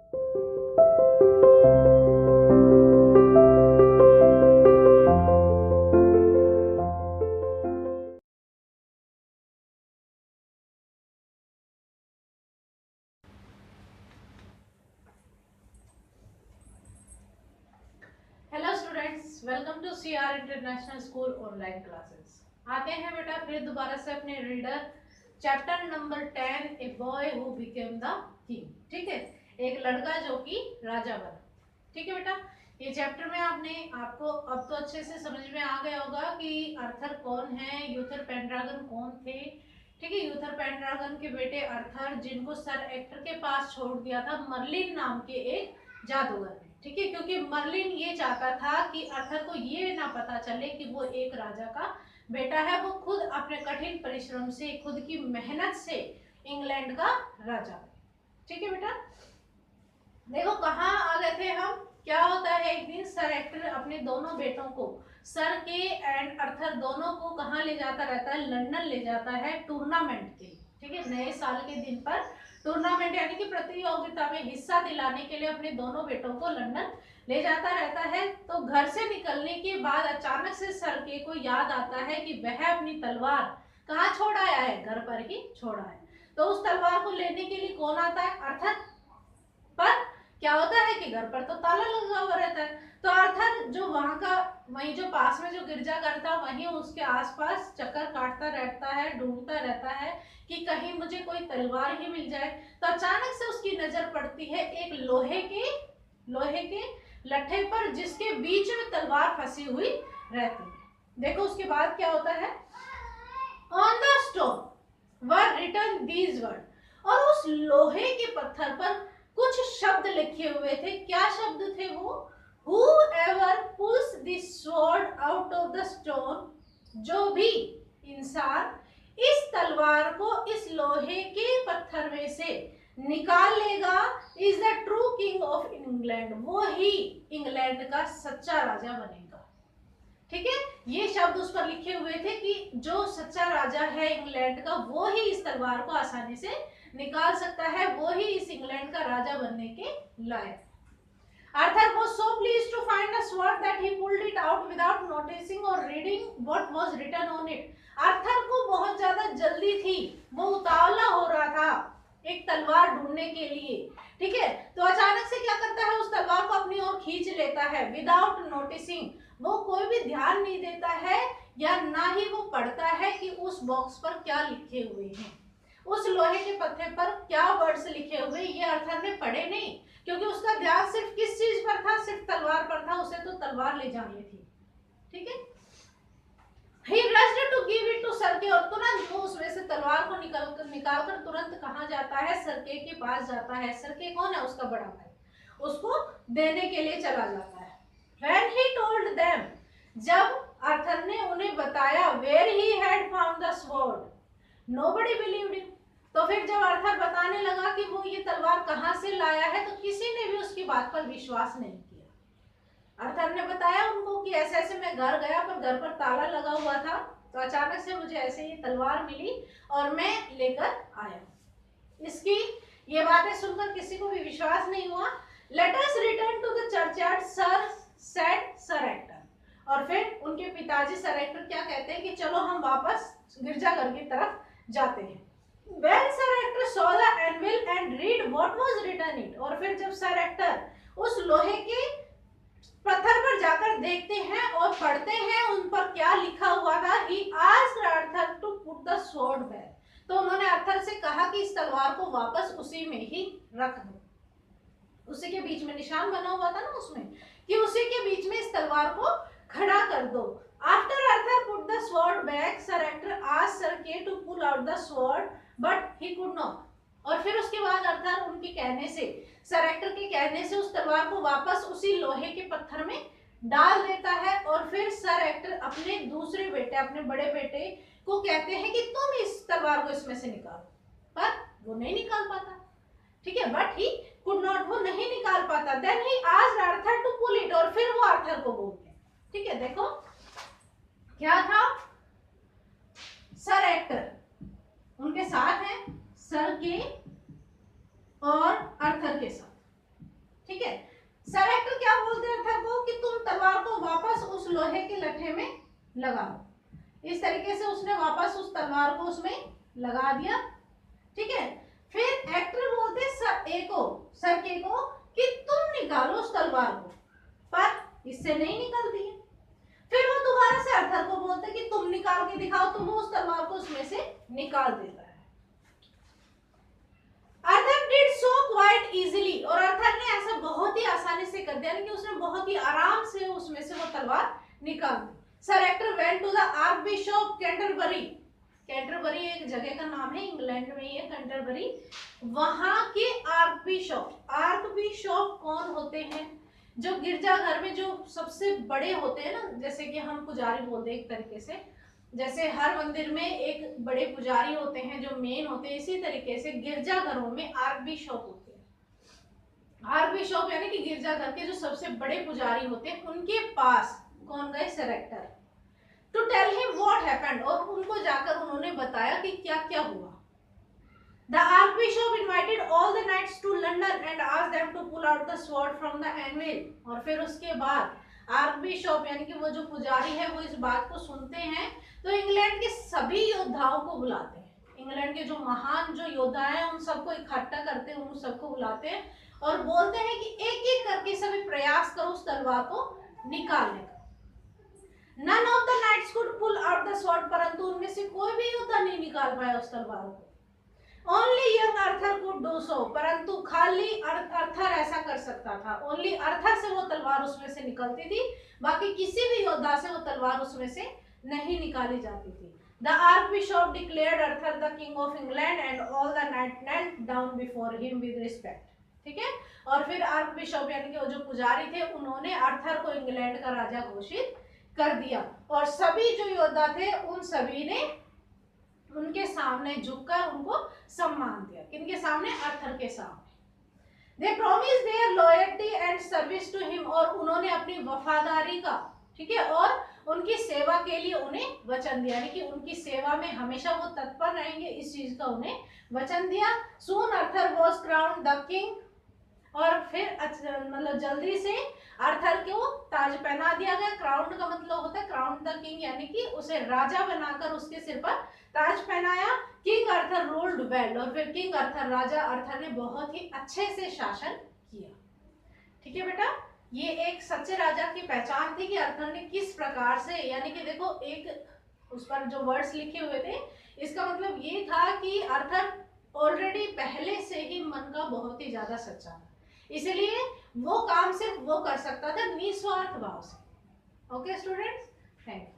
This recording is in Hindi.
Hello students, welcome to CR international school online classes. आते हैं बेटा फिर दोबारा से अपने reader chapter number 10, a boy who became the king. ठीक है, एक लड़का जो कि राजा बना। ठीक है बेटा, ये चैप्टर में आपको अब तो अच्छे से समझ में आ गया होगा कि अर्थर कौन है, यूथर पेंड्रागन कौन थे। ठीक है, यूथर पेंड्रागन के बेटे अर्थर, जिनको सर एक्टर के पास छोड़ दिया था मर्लिन नाम के एक जादूगर ने। ठीक है, क्योंकि मर्लिन ये चाहता था कि अर्थर को ये ना पता चले कि वो एक राजा का बेटा है। वो खुद अपने कठिन परिश्रम से, खुद की मेहनत से इंग्लैंड का राजा। ठीक है बेटा, देखो कहाँ आ गए थे हम। क्या होता है, एक दिन सर एक्टर अपने दोनों बेटों को, सर के एंड अर्थर दोनों को कहाँ ले जाता रहता है, लंदन ले जाता है टूर्नामेंट के। ठीक है, नए साल के दिन पर टूर्नामेंट यानी कि प्रतियोगिता में हिस्सा दिलाने के लिए अपने दोनों बेटों को लंदन ले जाता रहता है। तो घर से निकलने के बाद अचानक से सर के को याद आता है कि वह अपनी तलवार कहाँ छोड़ आया है, घर पर ही छोड़ा है। तो उस तलवार को लेने के लिए कौन आता है, अर्थर। पर क्या होता है कि घर पर तो ताला लगा हुआ रहता है। तो अर्थर जो वहां का, वहीं जो पास में जो गिरजाघर था, वहीं उसके आसपास चक्कर काटता रहता है, ढूंढता रहता है कि कहीं मुझे कोई तलवार ही मिल जाए। तो अचानक से उसकी नजर पड़ती है एक लोहे के लट्ठे पर, जिसके बीच में तलवार फंसी हुई रहती है। देखो उसके बाद क्या होता है, ऑन द स्टोन वर रिटन दीज वर्ड, और उस लोहे के पत्थर पर कुछ शब्द लिखे हुए थे। क्या शब्द थे वो, whoever pulls the sword out of the stone, जो भी इंसान इस तलवार को इस लोहे के पत्थर में से निकाल लेगा, is the true king of England, वो ही इंग्लैंड का सच्चा राजा बनेगा। ठीक है, ये शब्द उस पर लिखे हुए थे कि जो सच्चा राजा है इंग्लैंड का, वो ही इस तलवार को आसानी से निकाल सकता है, वो ही इस इंग्लैंड का राजा बनने के लायक। Arthur was so pleased to find the sword that he pulled it out without noticing or reading what was written on it. Arthur को बहुत ज्यादा जल्दी थी, वो उतावला हो रहा था एक तलवार ढूंढने के लिए। ठीक है, तो अचानक से क्या करता है, उस तलवार को अपनी ओर खींच लेता है विदाउट नोटिसिंग। वो कोई भी ध्यान नहीं देता है या ना ही वो पढ़ता है कि उस बॉक्स पर क्या लिखे हुए हैं, उस लोहे के पत्थर पर क्या वर्ड्स लिखे हुए, ये अर्थर ने पढ़े नहीं, क्योंकि उसका ध्यान सिर्फ किस चीज पर था, सिर्फ तलवार पर था। उसे तो तलवार ले जानी थी। ठीक है, he rushed to give it to सरके, और तुरंत वो उसमें से तलवार को निकालकर तुरंत कहाँ जाता है, सरके के पास जाता है। सरके कौन है, उसका बड़ा भाई, उसको देने के लिए चला जाता है। When he told them, जब अर्थर ने उन्हें बताया, where he had found the sword, nobody believed him। तो फिर जब अर्थर बताने लगा कि वो ये तलवार कहाँ से लाया है, तो किसी ने भी उसकी बात पर विश्वास नहीं किया। अर्थर ने बताया उनको कि ऐसे ऐसे मैं घर गया, पर घर पर ताला लगा हुआ था, तो अचानक से मुझे ऐसे ये तलवार मिली और मैं लेकर आया। इसकी ये बातें सुनकर किसी को भी विश्वास नहीं हुआ। Let us return to the churchyard, sir said Sir Ector. और फिर उनके पिताजी सर एक्टर क्या कहते हैं कि चलो हम वापस गिरजाघर की तरफ जाते हैं। When Sir Actor saw the anvil and read what was written it, और फिर जब सर एक्टर उस लोहे के पत्थर पर जाकर देखते हैं और पढ़ते हैं उन पर क्या लिखा हुआ था, he asked Arthur to put the sword back, तो उन्होंने अर्थर से कहा कि इस तलवार को वापस उसी में ही रख दो। उसी के बीच में निशान बना हुआ था ना उसमें, कि उसी के बीच में इस तलवार को खड़ा कर दो। After Arthur put the sword back, Sir Actor asked Sir Kay to pull out the sword, but he could not। और फिर उसके बाद अर्थर उनके कहने से, सर एक्टर के कहने से, उस तलवार को वापस उसी लोहे के पत्थर में डाल देता है। और फिर सर एक्टर अपने दूसरे बेटे, अपने बड़े बेटे को कहते हैं कि तुम इस तलवार को इसमें से निकालो, पर वो नहीं निकाल पाता। ठीक है, बट ही कुड नॉट, वो नहीं निकाल पाता। Then he asked Arthur to pull it, और फिर वो आर्थर को बोलते हैं। ठीक है, देखो क्या था, सर एक्टर उनके साथ है, सर के और अर्थर के साथ। लगा दो। इस तरीके से उसने वापस उस तलवार को उसमें लगा दिया, ठीक है। फिर एक्टर बोलते सर ए को, सर के को कि तुम निकालो उस तलवार को, पर इससे नहीं निकलती है। फिर वो दोबारा से अर्थर को बोलते कि तुम निकाल के दिखाओ, तो वो उस तलवार को उसमें से निकाल देता है। अर्थर डिड सो क्वाइट इजीली, और अर्थर ने ऐसा बहुत ही आसानी से कर दिया कि उसने बहुत ही आराम से उसमें से वो तलवार निकाल दी। Sir Ector went to the archbishop Canterbury, Canterbury एक जगह का नाम है, इंग्लैंड में ही है कैंटरबरी। वहां के आर्क बिशप कौन होते हैं? जो गिरजाघर में जो सबसे बड़े होते हैं ना, जैसे कि हम पुजारी बोलते हैं एक तरीके से, जैसे हर मंदिर में एक बड़े पुजारी होते हैं जो मेन होते हैं, इसी तरीके से गिरजाघरों में आर्क बिशप होते हैं। आर्क बिशप यानी कि गिरजाघर के जो सबसे बड़े पुजारी होते हैं, उनके पास कौन गए? Sir Ector, to tell him what happened, और उनको जाकर उन्होंने बताया कि क्या क्या हुआ। The Archbishop invited all the knights to London and asked them to pull out the sword from the anvil, और फिर उसके बाद आर्कबिशप यानी कि वो जो पुजारी है वो इस बात को सुनते हैं, तो इंग्लैंड के सभी योद्धाओं को बुलाते हैं। इंग्लैंड के जो महान जो योद्धा हैं उन सबको इकट्ठा करते हैं, उन सबको बुलाते हैं और बोलते हैं कि एक एक करके सभी प्रयास करो उस तलवार को निकालने का। None of the knights could pull out the sword, परंतु उनमें से कोई भी योद्धा नहीं निकाल पाया उस तलवार को। Only young Arthur could do so, परंतु खाली अर्थर ऐसा कर सकता था। Only अर्थर से वो तलवार उसमें से निकलती थी, बाकी किसी भी योद्धा से वो तलवार उसमें से नहीं निकाली जाती थी। The Archbishop declared Arthur the King of England and all the knights knelt down before him with respect. ठीक है, और फिर आर्कबिशप यानी कि वो जो पुजारी थे उन्होंने अर्थर को इंग्लैंड का राजा घोषित कर दिया, और सभी जो योद्धा थे उन सभी ने उनके सामने झुककर उनको सम्मान दिया। किनके सामने? अर्थर के सामने। They promised their loyalty and service to him, और उन्होंने अपनी वफादारी का, ठीक है, और उनकी सेवा के लिए उन्हें वचन दिया, यानी कि उनकी सेवा में हमेशा वो तत्पर रहेंगे, इस चीज का उन्हें वचन दिया। Soon Arthur was crowned the king, और फिर मतलब जल्दी से अर्थर को ताज पहना दिया गया। क्राउन का मतलब होता है क्राउन द किंग, यानी कि उसे राजा बनाकर उसके सिर पर ताज पहनाया। किंग अर्थर रूल्ड वेल, और फिर किंग अर्थर राजा अर्थर ने बहुत ही अच्छे से शासन किया। ठीक है बेटा, ये एक सच्चे राजा की पहचान थी कि अर्थर ने किस प्रकार से, यानी कि देखो एक उस पर जो वर्ड्स लिखे हुए थे, इसका मतलब ये था कि अर्थर ऑलरेडी पहले से ही मन का बहुत ही ज्यादा सच्चा था, इसलिए वो काम सिर्फ वो कर सकता था निस्वार्थ भाव से। Okay students, thank you.